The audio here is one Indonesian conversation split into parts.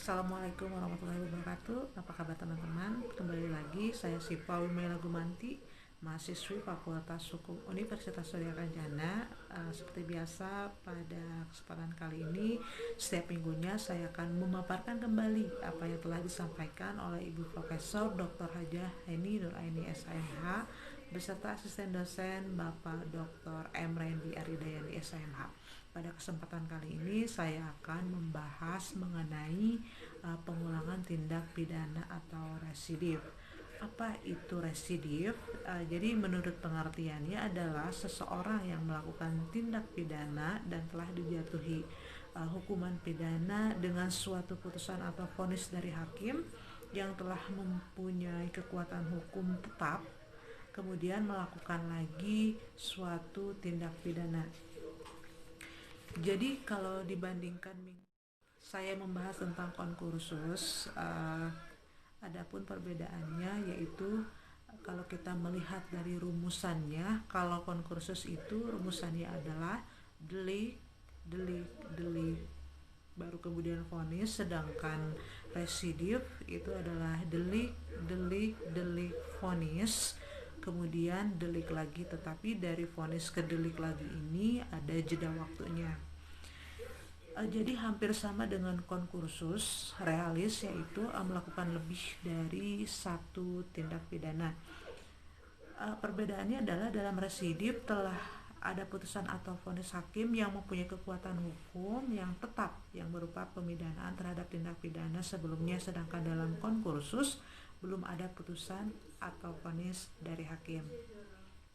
Assalamualaikum warahmatullahi wabarakatuh. Apa kabar teman-teman? Kembali lagi saya Sipa Wimela Gumanti, mahasiswi Fakultas Hukum Universitas Surya Kencana. Seperti biasa pada kesempatan kali ini, setiap minggunya saya akan memaparkan kembali apa yang telah disampaikan oleh Ibu Profesor Dr. Hajah Heni Nuraini SMH beserta asisten dosen Bapak Dr. M. Rendi Aridayani SMH. Pada kesempatan kali ini saya akan membahas mengenai pengulangan tindak pidana atau residif. Apa itu residif? Jadi menurut pengertiannya adalah seseorang yang melakukan tindak pidana dan telah dijatuhi hukuman pidana dengan suatu putusan atau vonis dari hakim yang telah mempunyai kekuatan hukum tetap, kemudian melakukan lagi suatu tindak pidana. Jadi kalau dibandingkan saya membahas tentang konkursus, adapun perbedaannya yaitu kalau kita melihat dari rumusannya, kalau konkursus itu rumusannya adalah delik, delik, delik, baru kemudian vonis, sedangkan residif itu adalah delik, delik, delik, vonis, kemudian delik lagi, tetapi dari vonis ke delik lagi ini ada jeda waktunya. Jadi hampir sama dengan konkursus realis, yaitu melakukan lebih dari satu tindak pidana. Perbedaannya adalah dalam residif telah ada putusan atau vonis hakim yang mempunyai kekuatan hukum yang tetap yang berupa pemidanaan terhadap tindak pidana sebelumnya, sedangkan dalam konkursus belum ada putusan atau vonis dari hakim.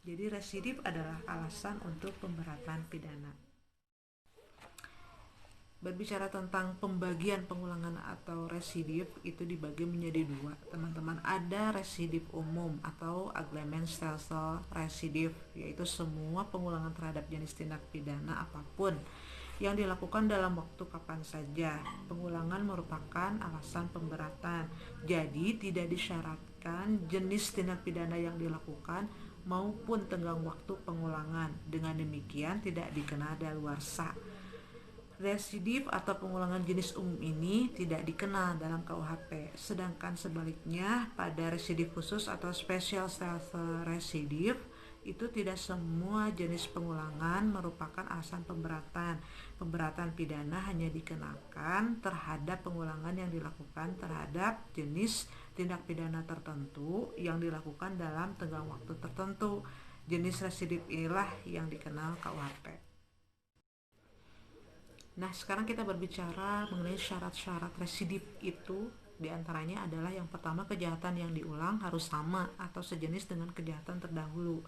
Jadi residif adalah alasan untuk pemberatan pidana. Berbicara tentang pembagian pengulangan atau residif, itu dibagi menjadi dua, teman-teman. Ada residif umum atau agglomerational residif, yaitu semua pengulangan terhadap jenis tindak pidana apapun yang dilakukan dalam waktu kapan saja. Pengulangan merupakan alasan pemberatan, jadi tidak disyaratkan jenis tindak pidana yang dilakukan maupun tenggang waktu pengulangan. Dengan demikian tidak dikenal daluarsa. Residif atau pengulangan jenis umum ini tidak dikenal dalam KUHP, sedangkan sebaliknya pada residif khusus atau special status residif itu tidak semua jenis pengulangan merupakan alasan pemberatan. Pemberatan pidana hanya dikenakan terhadap pengulangan yang dilakukan terhadap jenis tindak pidana tertentu yang dilakukan dalam tenggang waktu tertentu. Jenis residif inilah yang dikenal KUHP. Nah, sekarang kita berbicara mengenai syarat-syarat residif itu. Diantaranya adalah yang pertama, kejahatan yang diulang harus sama atau sejenis dengan kejahatan terdahulu.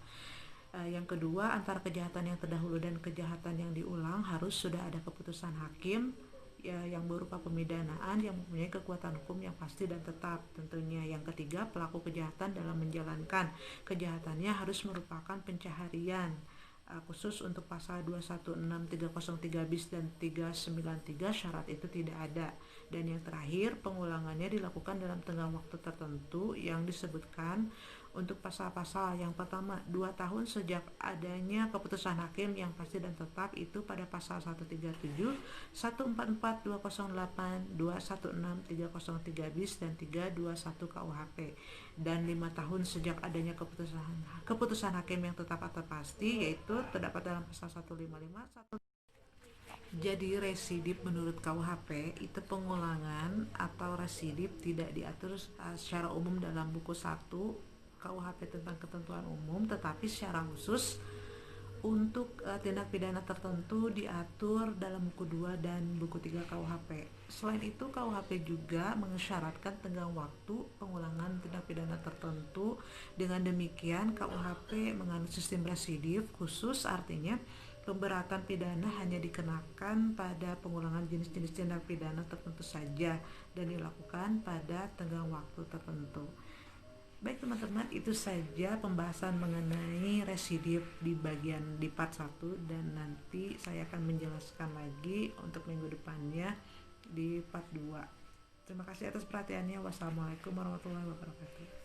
Yang kedua, antara kejahatan yang terdahulu dan kejahatan yang diulang harus sudah ada keputusan hakim yang berupa pemidanaan yang mempunyai kekuatan hukum yang pasti dan tetap tentunya. Yang ketiga, pelaku kejahatan dalam menjalankan kejahatannya harus merupakan pencaharian. Khusus untuk pasal 216303 bis dan 393 syarat itu tidak ada. Dan yang terakhir, pengulangannya dilakukan dalam tenggang waktu tertentu yang disebutkan untuk pasal-pasal. Yang pertama, 2 tahun sejak adanya keputusan hakim yang pasti dan tetap, itu pada pasal 137, 144, 208, 216, 303 bis dan 321 KUHP. Dan 5 tahun sejak adanya keputusan hakim yang tetap atau pasti, yaitu terdapat dalam pasal 155. Jadi residif menurut KUHP itu pengulangan atau residif tidak diatur secara umum dalam buku 1 KUHP tentang ketentuan umum, tetapi secara khusus untuk tindak pidana tertentu diatur dalam buku 2 dan buku 3 KUHP. Selain itu, KUHP juga mengisyaratkan tenggang waktu pengulangan tindak pidana tertentu. Dengan demikian, KUHP menganut sistem residif khusus, artinya pemberatan pidana hanya dikenakan pada pengulangan jenis-jenis tindak pidana tertentu saja dan dilakukan pada tenggang waktu tertentu. Baik teman-teman, itu saja pembahasan mengenai residif di part 1, dan nanti saya akan menjelaskan lagi untuk minggu depannya di part 2. Terima kasih atas perhatiannya. Wassalamualaikum warahmatullahi wabarakatuh.